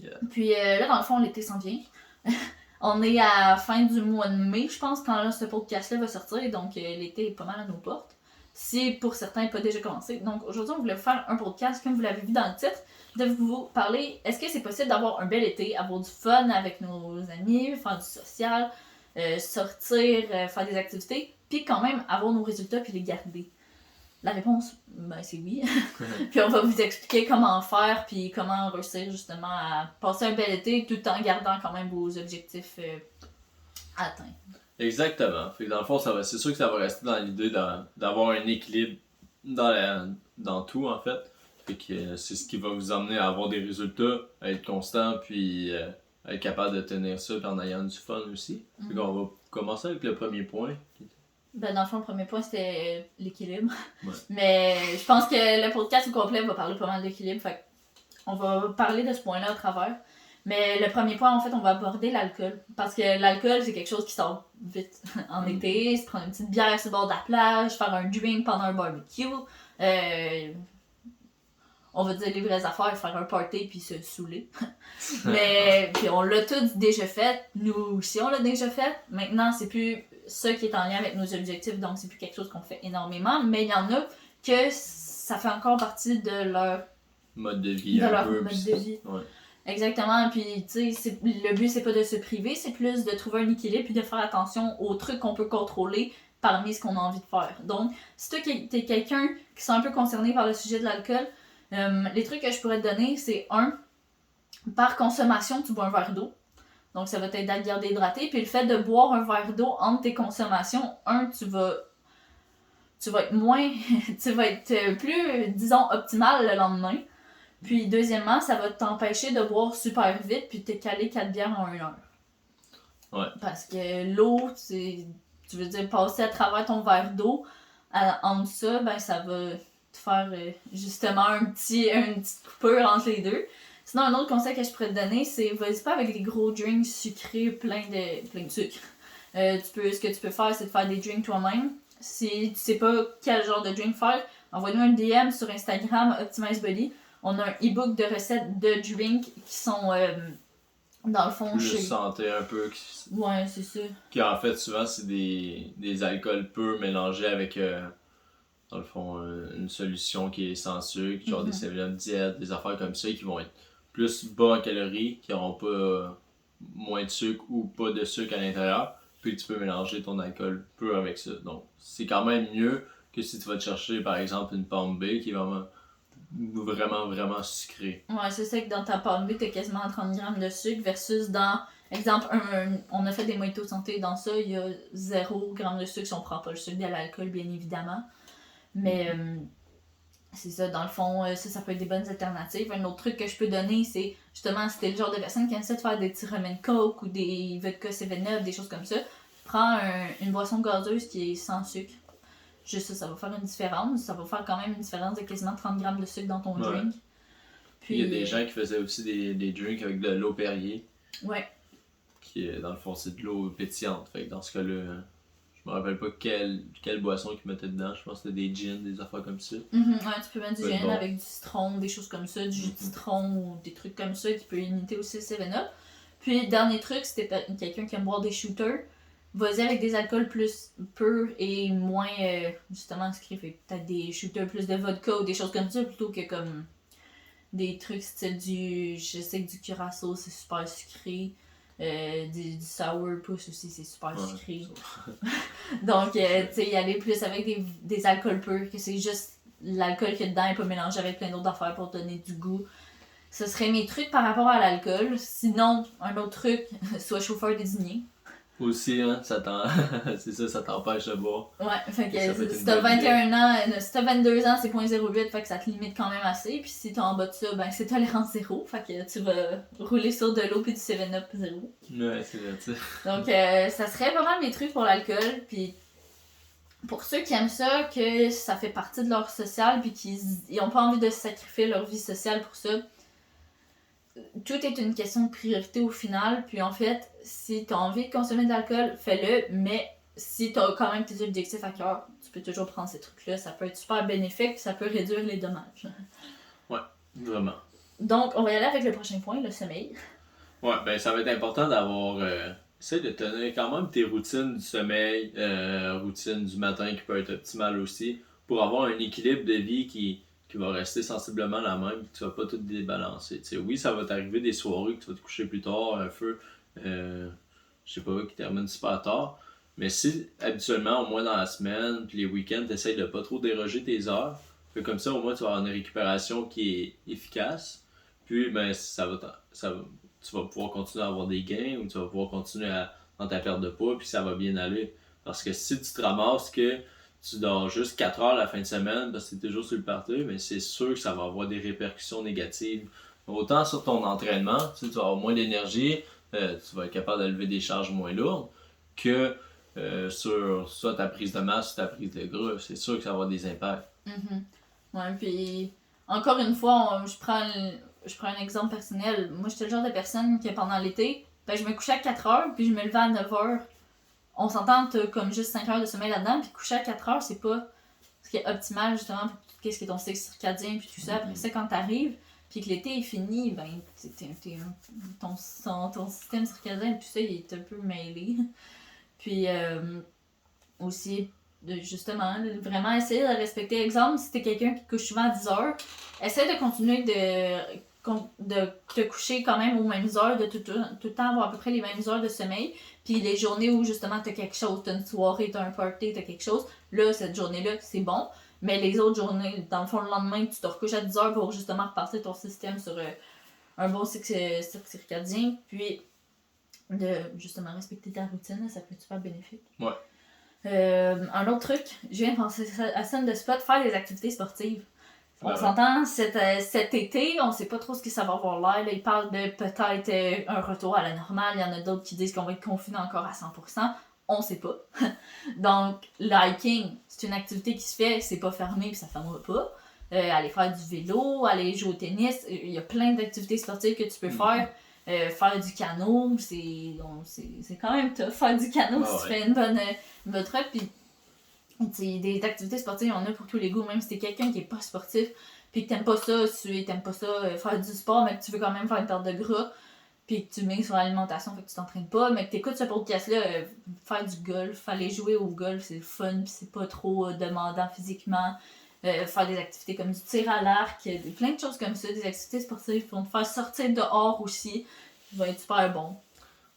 Yeah. Puis là, dans le fond, l'été s'en vient. On est à la fin du mois de mai, je pense, quand là, ce podcast-là va sortir. Donc, l'été est pas mal à nos portes. Si pour certains n'a pas déjà commencé. Donc, aujourd'hui, on voulait vous faire un podcast, comme vous l'avez vu dans le titre, de vous parler. Est-ce que c'est possible d'avoir un bel été, avoir du fun avec nos amis, faire du social, sortir, faire des activités, puis quand même avoir nos résultats puis les garder? La réponse, ben, c'est oui. Puis on va vous expliquer comment faire, puis comment réussir justement à passer un bel été tout en gardant quand même vos objectifs atteints. Exactement. Fait que dans le fond, c'est sûr que ça va rester dans l'idée d'avoir un équilibre dans tout, en fait. Fait que c'est ce qui va vous amener à avoir des résultats, à être constant, puis à être capable de tenir ça, puis en ayant du fun aussi. Fait qu'on va commencer avec le premier point. Ben, dans le fond, le premier point, c'était l'équilibre. Ouais. Mais je pense que le podcast au complet va parler pas mal d'équilibre. Fait on va parler de ce point-là à travers. Mais le premier point, en fait, on va aborder l'alcool. Parce que l'alcool, c'est quelque chose qui sort vite en été. Se prendre une petite bière sur le bord de la plage, faire un drink pendant un barbecue. On va dire les vraies affaires, faire un party puis se saouler. Mais puis on l'a tous déjà fait. Nous aussi, on l'a déjà fait. Maintenant, c'est plus ça qui est en lien avec nos objectifs, donc c'est plus quelque chose qu'on fait énormément. Mais il y en a que ça fait encore partie de leur mode de vie. Ouais. Exactement. Puis, tu sais, le but, c'est pas de se priver, c'est plus de trouver un équilibre puis de faire attention aux trucs qu'on peut contrôler parmi ce qu'on a envie de faire. Donc, si toi, t'es quelqu'un qui est un peu concerné par le sujet de l'alcool, les trucs que je pourrais te donner, c'est par consommation, tu bois un verre d'eau. Donc, ça va t'aider à te garder hydraté. Puis, le fait de boire un verre d'eau entre tes consommations, tu vas être moins... tu vas être plus, disons, optimal le lendemain. Puis, deuxièmement, ça va t'empêcher de boire super vite puis de te caler 4 bières en 1 heure. Ouais. Parce que l'eau, tu veux dire, passer à travers ton verre d'eau, entre ça, ben, ça va te faire justement une petite coupure entre les deux. Sinon, un autre conseil que je pourrais te donner, c'est vas-y pas avec des gros drinks sucrés plein de sucre. Ce que tu peux faire, c'est de faire des drinks toi-même. Si tu sais pas quel genre de drink faire, envoie-nous un DM sur Instagram, Optimize Body. On a un e-book de recettes de drinks qui sont dans le fond plus santé un peu. Ouais, c'est ça. Qui en fait, souvent, c'est des alcools purs mélangés avec, dans le fond, une solution qui est sans sucre, genre des 7-Up diète, des affaires comme ça qui vont être plus bas en calories, qui n'auront pas moins de sucre ou pas de sucre à l'intérieur. Puis tu peux mélanger ton alcool pur avec ça. Donc, c'est quand même mieux que si tu vas te chercher, par exemple, une Palm Bay qui est vraiment sucré. Ouais, c'est ça que dans ta Palm Bay, t'as quasiment 30 grammes de sucre versus dans, exemple, on a fait des mojitos santé, dans ça, il y a 0 g de sucre si on prend pas le sucre de l'alcool, bien évidemment. Mais c'est ça, dans le fond, ça peut être des bonnes alternatives. Un autre truc que je peux donner, c'est justement, si t'es le genre de personne qui aime ça de faire des petits remèdes de coke ou des vodka 7-Up, des choses comme ça, prends une boisson gazeuse qui est sans sucre. Juste ça va faire une différence. Ça va faire quand même une différence de quasiment 30 grammes de sucre dans ton drink. Puis, il y a des gens qui faisaient aussi des drinks avec de l'eau Perrier. Ouais. Qui, dans le fond, c'est de l'eau pétillante. Fait que dans ce cas-là, je me rappelle pas quelle boisson qu'ils mettaient dedans. Je pense que c'était des gins, des affaires comme ça. Ouais, tu peux mettre du gin avec du citron, des choses comme ça, du jus de citron ou des trucs comme ça qui peut imiter aussi le 7-Up. Puis, dernier truc, si t'es quelqu'un qui aime boire des shooters, vas-y avec des alcools plus purs et moins justement sucrés. Peut-être des shooters plus de vodka ou des choses comme ça plutôt que comme des trucs style je sais que du curaçao c'est super sucré. Du sourpuss aussi c'est super sucré. Donc tu sais y aller plus avec des alcools purs, que c'est juste l'alcool qu'il y a dedans et pas mélangé avec plein d'autres affaires pour donner du goût. Ce serait mes trucs par rapport à l'alcool. Sinon, un autre truc, sois chauffeur désigné. Aussi, hein, c'est ça, ça t'empêche de boire. Ouais, fait que si t'as 21 ans, si t'as 22 ans, c'est 0.08, fait que ça te limite quand même assez. Puis si t'es en bas de ça, ben c'est tolérance 0, fait que tu vas rouler sur de l'eau puis du 7-Up 0. Ouais, c'est vrai, tu sais. Donc ça serait vraiment mes trucs pour l'alcool. Puis pour ceux qui aiment ça, que ça fait partie de leur social, puis qu'ils ont pas envie de sacrifier leur vie sociale pour ça, tout est une question de priorité au final. Puis en fait, si t'as envie de consommer de l'alcool, fais-le, mais si t'as quand même tes objectifs à cœur, tu peux toujours prendre ces trucs-là. Ça peut être super bénéfique, ça peut réduire les dommages. Ouais, vraiment. Donc, on va y aller avec le prochain point, le sommeil. Ouais, ben ça va être important d'avoir... essaye de tenir quand même tes routines du sommeil, routine du matin qui peut être optimale aussi, pour avoir un équilibre de vie qui va rester sensiblement la même, tu vas pas tout débalancer. T'sais, oui, ça va t'arriver des soirées que tu vas te coucher plus tard, un feu, je sais pas, qui termine super tard. Mais si habituellement, au moins dans la semaine, puis les week-ends, tu essaies de pas trop déroger tes heures, fait comme ça, au moins, tu vas avoir une récupération qui est efficace. Puis, ben, tu vas pouvoir continuer à avoir des gains ou tu vas pouvoir continuer dans ta perte de poids, puis ça va bien aller. Parce que si tu te ramasses que tu dors juste 4 heures la fin de semaine parce que tu es toujours sur le party, mais c'est sûr que ça va avoir des répercussions négatives. Autant sur ton entraînement, tu vas avoir moins d'énergie, tu vas être capable de lever des charges moins lourdes, que sur soit ta prise de masse ou ta prise de gras. C'est sûr que ça va avoir des impacts. Ouais, puis encore une fois, je prends un exemple personnel. Moi, j'étais le genre de personne qui, pendant l'été, ben, je me couchais à 4 heures, puis je me levais à 9 heures. On s'entend, t'as comme juste 5 heures de sommeil là-dedans, puis coucher à 4 heures, c'est pas ce qui est optimal, justement, pour qu'est-ce qui est ton cycle circadien, puis tout ça. Après ça, quand t'arrives, puis que l'été est fini, ben, ton système circadien, tout ça, il est un peu mêlé. Puis, aussi, justement, vraiment essayer de respecter. Exemple, si t'es quelqu'un qui couche souvent à 10 heures, essaie de continuer de te coucher quand même aux mêmes heures, de tout le temps avoir à peu près les mêmes heures de sommeil. Puis les journées où justement t'as quelque chose, t'as une soirée, t'as un party, t'as quelque chose, là, cette journée-là, c'est bon. Mais les autres journées, dans le fond, le lendemain, tu te recouches à 10 heures pour justement repartir ton système sur un bon cycle circadien. Puis, de justement respecter ta routine, ça peut être super bénéfique. Ouais. Un autre truc, je viens de penser à scène de spot, faire des activités sportives. On s'entend, cet été, on sait pas trop ce que ça va avoir l'air. Là, ils parlent de peut-être un retour à la normale. Il y en a d'autres qui disent qu'on va être confiné encore à 100%. On sait pas. Donc, le hiking, c'est une activité qui se fait, c'est pas fermé puis ça fermera pas. Aller faire du vélo, aller jouer au tennis, il y a plein d'activités sportives que tu peux faire. Faire du canot, c'est quand même tough. Faire du canot si tu fais une bonne trip. Puis, des activités sportives, on en a pour tous les goûts. Même si t'es quelqu'un qui est pas sportif, puis que t'aimes pas ça, faire du sport, mais que tu veux quand même faire une perte de gras, puis que tu mets sur l'alimentation, fait que tu t'entraînes pas, mais que t'écoutes ce podcast-là, faire du golf, aller jouer au golf, c'est le fun, puis c'est pas trop demandant physiquement. Faire des activités comme du tir à l'arc, plein de choses comme ça, des activités sportives pour te faire sortir dehors aussi, qui va être super bon.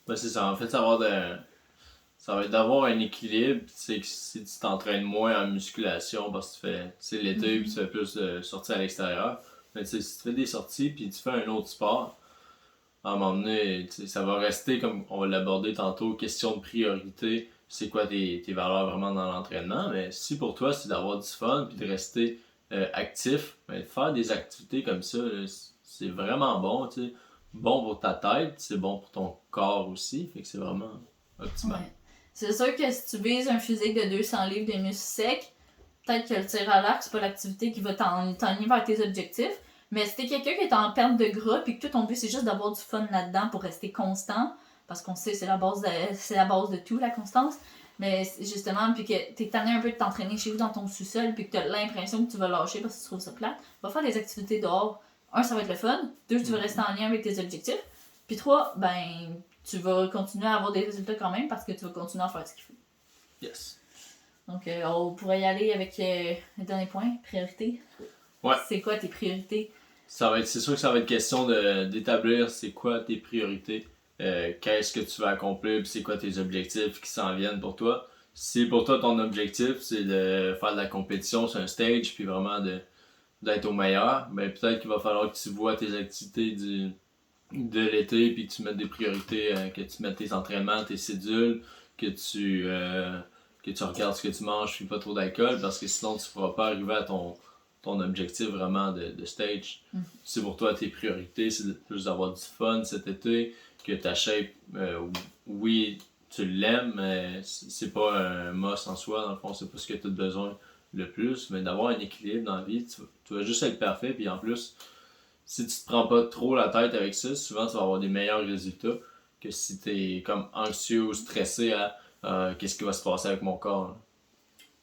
Ben, c'est ça, en fait, ça va être d'avoir un équilibre. C'est que si tu t'entraînes moins en musculation parce que c'est l'été puis tu fais plus de sorties à l'extérieur, mais si tu fais des sorties puis tu fais un autre sport, à un moment donné, ça va rester comme on va l'aborder tantôt, question de priorité. C'est quoi tes valeurs vraiment dans l'entraînement, mais si pour toi c'est d'avoir du fun puis de rester actif, ben, faire des activités comme ça, là, c'est vraiment bon, tu sais. Bon pour ta tête, c'est bon pour ton corps aussi, fait que c'est vraiment optimal. Ouais. C'est sûr que si tu vises un physique de 200 livres de muscles secs, peut-être que le tir à l'arc, c'est pas l'activité qui va t'enligner vers tes objectifs. Mais si t'es quelqu'un qui est en perte de gras, puis que tout ton but c'est juste d'avoir du fun là-dedans pour rester constant, parce qu'on sait c'est la base de tout, la constance. Mais justement, puis que t'es tanné un peu de t'entraîner chez vous dans ton sous-sol, puis que t'as l'impression que tu vas lâcher parce que tu trouves ça plate, va faire des activités dehors. 1, ça va être le fun. 2, tu vas rester en lien avec tes objectifs. Puis 3, ben, tu vas continuer à avoir des résultats quand même parce que tu vas continuer à faire ce qu'il faut. Yes. Donc, on pourrait y aller avec le dernier point, priorité. Ouais. C'est quoi tes priorités? C'est sûr que ça va être question d'établir c'est quoi tes priorités, qu'est-ce que tu veux accomplir, puis c'est quoi tes objectifs qui s'en viennent pour toi. Si pour toi ton objectif c'est de faire de la compétition sur un stage, puis vraiment d'être au meilleur, ben peut-être qu'il va falloir que tu vois tes activités de l'été, puis que tu mettes des priorités, que tu mettes tes entraînements, tes cédules, que tu regardes ce que tu manges, puis pas trop d'alcool, parce que sinon tu ne pourras pas arriver à ton objectif vraiment de stage. C'est pour toi tes priorités, c'est juste d'avoir du fun cet été, que ta shape, oui, tu l'aimes, mais c'est pas un must en soi, dans le fond, c'est pas ce que tu as besoin le plus, mais d'avoir un équilibre dans la vie, tu vas juste être parfait, puis en plus, si tu te prends pas trop la tête avec ça, souvent tu vas avoir des meilleurs résultats que si tu es comme anxieux ou stressé à qu'est-ce qui va se passer avec mon corps.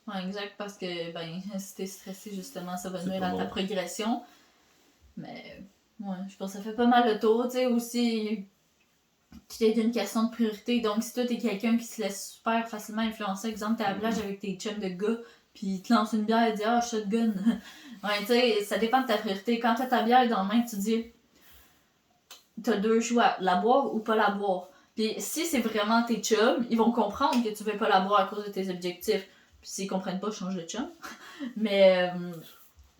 Ouais, exact, parce que ben, si t'es stressé, justement, ça va nuire à ta progression. Mais Ouais, je pense que ça fait pas mal le tour, tu sais, aussi, c'est une question de priorité. Donc, si toi, t'es quelqu'un qui se laisse super facilement influencer, exemple, t'es à la plage avec tes chums de gars, puis ils te lancent une bière et disent « Ah, shotgun! » Ouais, tu sais, ça dépend de ta priorité. Quand t'as ta bière dans la main, tu dis t'as deux choix, la boire ou pas la boire. Puis si c'est vraiment tes chums, ils vont comprendre que tu veux pas la boire à cause de tes objectifs. Puis s'ils comprennent pas, change de chum. Mais,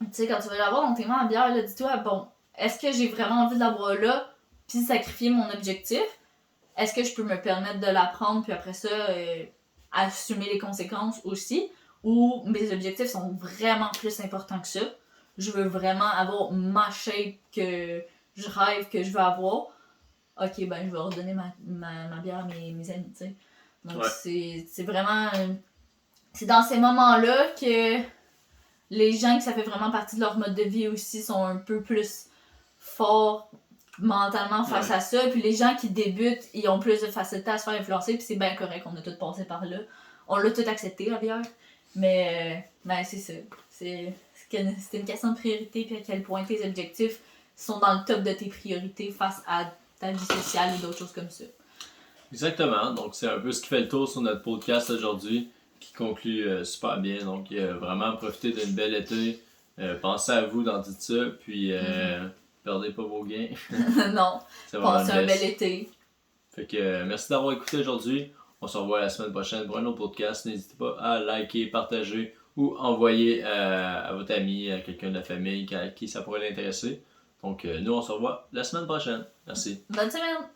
tu sais, quand tu veux la boire dans tes mains en bière, là, dis-toi, bon, est-ce que j'ai vraiment envie de la boire là, puis sacrifier mon objectif? Est-ce que je peux me permettre de la prendre, puis après ça, assumer les conséquences aussi? Ou mes objectifs sont vraiment plus importants que ça? Je veux vraiment avoir ma shape que je rêve que je veux avoir. Ok, ben je vais redonner ma bière à mes amis, tu sais. Donc c'est vraiment... C'est dans ces moments-là que les gens que ça fait vraiment partie de leur mode de vie aussi sont un peu plus forts mentalement face à ça. Puis les gens qui débutent, ils ont plus de facilité à se faire influencer, puis c'est bien correct, on a tous passé par là. On l'a tout accepté, la bière. Mais c'est ça. C'est une question de priorité, puis à quel point tes objectifs sont dans le top de tes priorités face à ta vie sociale et d'autres choses comme ça. Exactement. Donc, c'est un peu ce qui fait le tour sur notre podcast aujourd'hui, qui conclut super bien. Donc, vraiment profitez d'une belle été. Pensez à vous dans tout ça, puis perdez pas vos gains. Non, passez un bel été. Fait que merci d'avoir écouté aujourd'hui. On se revoit la semaine prochaine pour un autre podcast. N'hésitez pas à liker, partager ou envoyer à votre ami, à quelqu'un de la famille à qui ça pourrait l'intéresser. Donc, nous, on se revoit la semaine prochaine. Merci. Bonne semaine!